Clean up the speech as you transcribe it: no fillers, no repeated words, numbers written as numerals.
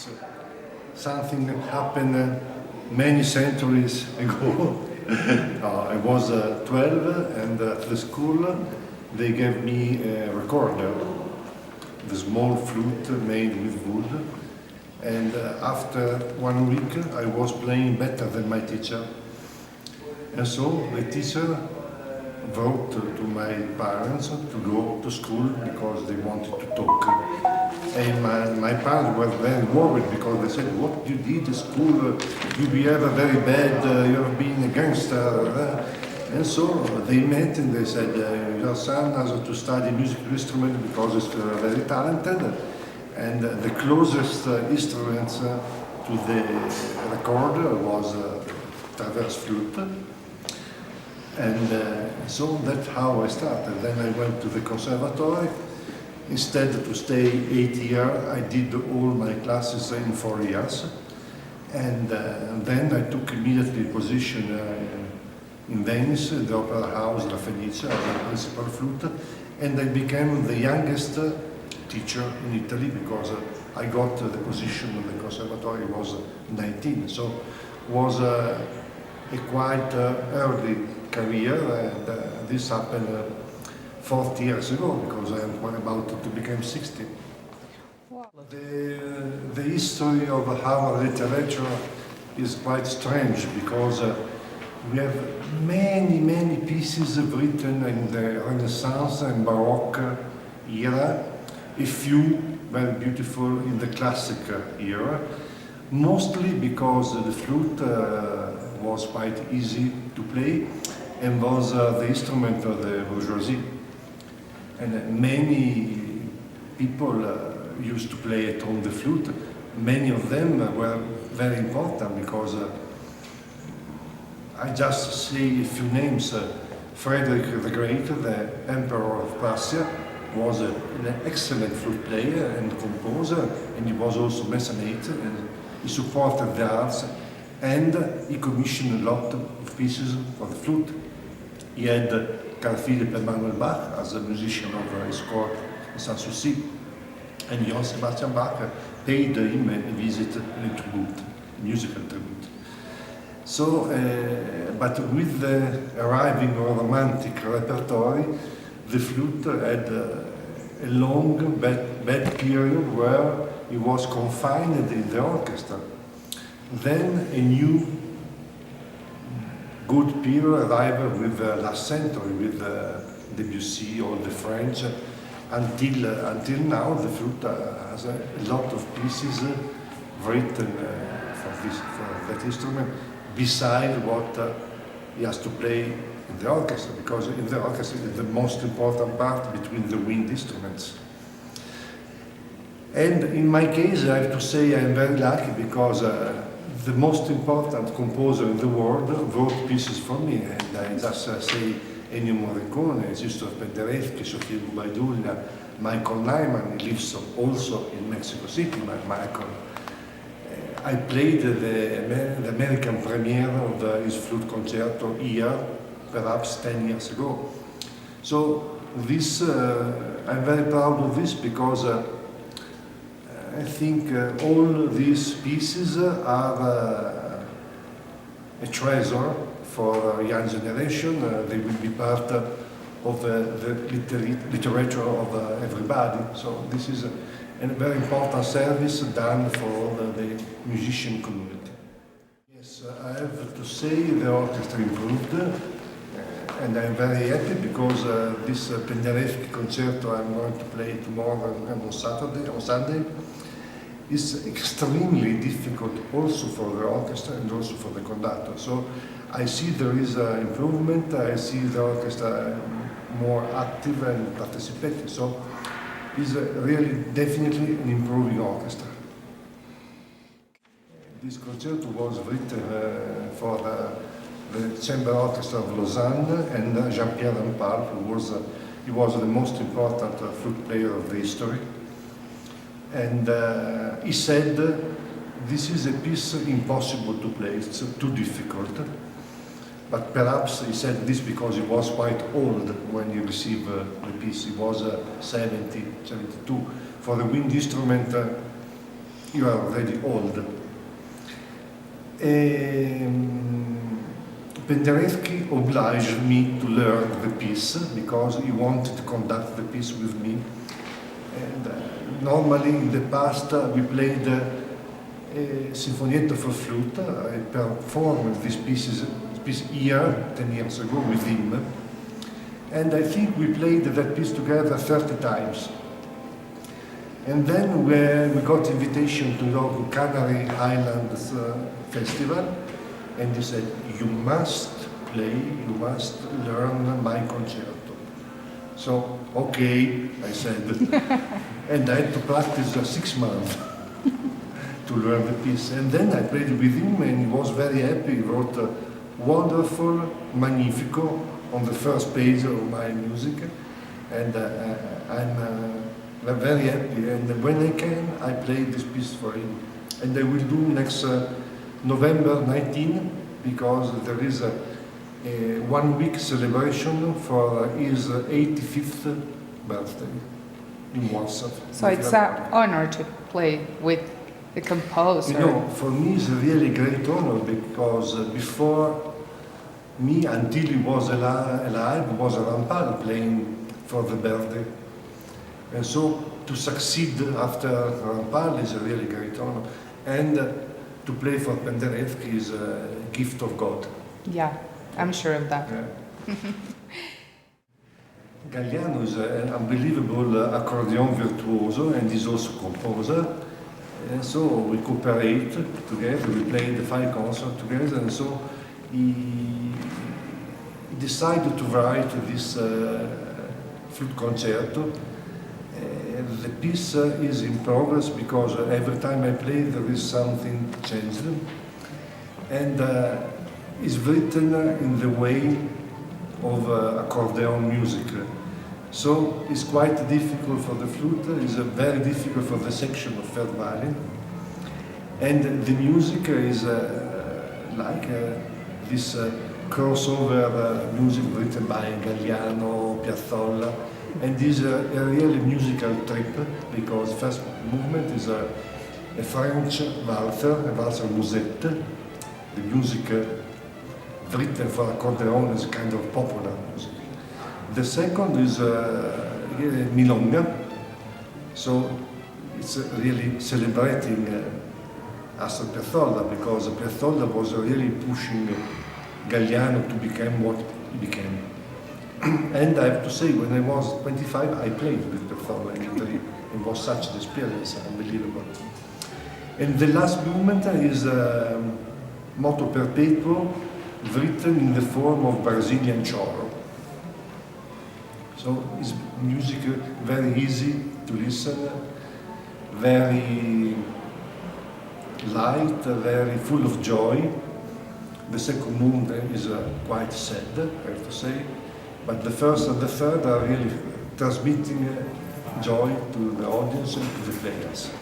So, something happened many centuries ago. I was 12 and at the school they gave me a recorder, the small flute made with wood. And after 1 week I was playing better than my teacher. And so the teacher wrote to my parents to go to school because they wanted to talk. And my parents were very worried because they said, what you did at school, you behave very bad, you have been a gangster. And so they met and they said, your son has to study musical instrument because he's very talented. And the closest instruments to the recorder was traverse flute. And so that's how I started. Then I went to the conservatory. Instead to stay 8 years, I did all my classes in 4 years. And then I took immediately position in Venice, the Opera House La Fenice, as a principal flute. And I became the youngest teacher in Italy because I got the position of the conservatory was 19. So it was a quite early career, and this happened 40 years ago because I am about to become 60. Wow. The history of our literature is quite strange because we have many pieces written in the Renaissance and Baroque era, a few very beautiful in the classic era, mostly because the flute was quite easy to play and was the instrument of the bourgeoisie. And many people used to play it on the flute. Many of them were very important because I just say a few names. Frederick the Great, the Emperor of Prussia, was an excellent flute player and composer, and he was also mecenate, and he supported the arts, and he commissioned a lot of pieces for the flute. He had Carl Philipp Emanuel Bach as a musician of his court in Sanssouci, and Johann Sebastian Bach paid him a visit in a tribute, a musical tribute. So, but with the arriving romantic repertory, the flute had a long bad period where he was confined in the orchestra. Then a new good period arrived with the last century, with Debussy or the French. Until now, the flute has a lot of pieces written for that instrument, beside what he has to play in the orchestra, because in the orchestra is the most important part between the wind instruments. And in my case, I have to say I'm very lucky because the most important composer in the world wrote pieces for me, and I just say Ennio Morricone, Sister Penderecki, Sofia Gubaidulla, Michael Nyman. He lives also in Mexico City, Michael. I played the American premiere of his flute concerto here, perhaps 10 years ago. So this, I'm very proud of this because I think all these pieces are a treasure for a young generation. They will be part of the literature of everybody. So this is a very important service done for all the musician community. Yes, I have to say the orchestra improved, and I'm very happy because this Penderecki concerto I'm going to play tomorrow and on Sunday, is extremely difficult also for the orchestra and also for the conductor. So I see there is improvement, I see the orchestra more active and participating. So it's really definitely an improving orchestra. This concerto was written for the Chamber Orchestra of Lausanne, and Jean-Pierre Rampal, he was the most important flute player of the history. And he said, this is a piece impossible to play, it's too difficult. But perhaps he said this because he was quite old when he received the piece. He was 70, 72. For the wind instrument, you are already old. Penderecki obliged me to learn the piece because he wanted to conduct the piece with me. And normally in the past we played Sinfonietta for flute. I performed this piece here 10 years ago with him. And I think we played that piece together 30 times. And then we got invitation to go to Canary Islands Festival, and he said, you must play, you must learn my concerto. So, okay, I said, and I had to practice 6 months to learn the piece. And then I played with him, and he was very happy. He wrote a wonderful Magnifico on the first page of my music, and I'm very happy. And when I can, I play this piece for him. And I will do next November 19, because there is a 1 week celebration for his 85th birthday in Warsaw. So it's an honor to play with the composer. You know, for me it's a really great honor, because before me, until he was alive, was Rampal playing for the birthday. And so to succeed after Rampal is a really great honor. And to play for Penderecki is a gift of God. Yeah, I'm sure of that. Yeah. Galliano is an unbelievable accordion virtuoso, and is also composer. And so we cooperate together, we play the 5 concerts together, and so he decided to write this flute concerto. The piece is in progress, because every time I play there is something changed, and it's written in the way of accordion music. So it's quite difficult for the flute, it's very difficult for the section of third violin, and the music is like this crossover music written by Galliano, Piazzolla. And this is a really musical trip, because first movement is a French waltzer, a waltzer musette. The music written for accordion is kind of popular music. The second is milonga, so it's really celebrating Astor Piazzolla, because Piazzolla was really pushing Galliano to become what he became. And I have to say, when I was 25, I played with Piazzolla in Italy. It was such an experience, unbelievable. And the last movement is Moto Perpetuo, written in the form of Brazilian choro. So it's music very easy to listen, very light, very full of joy. The second movement is quite sad, I have to say. But the first and the third are really transmitting joy to the audience and to the players.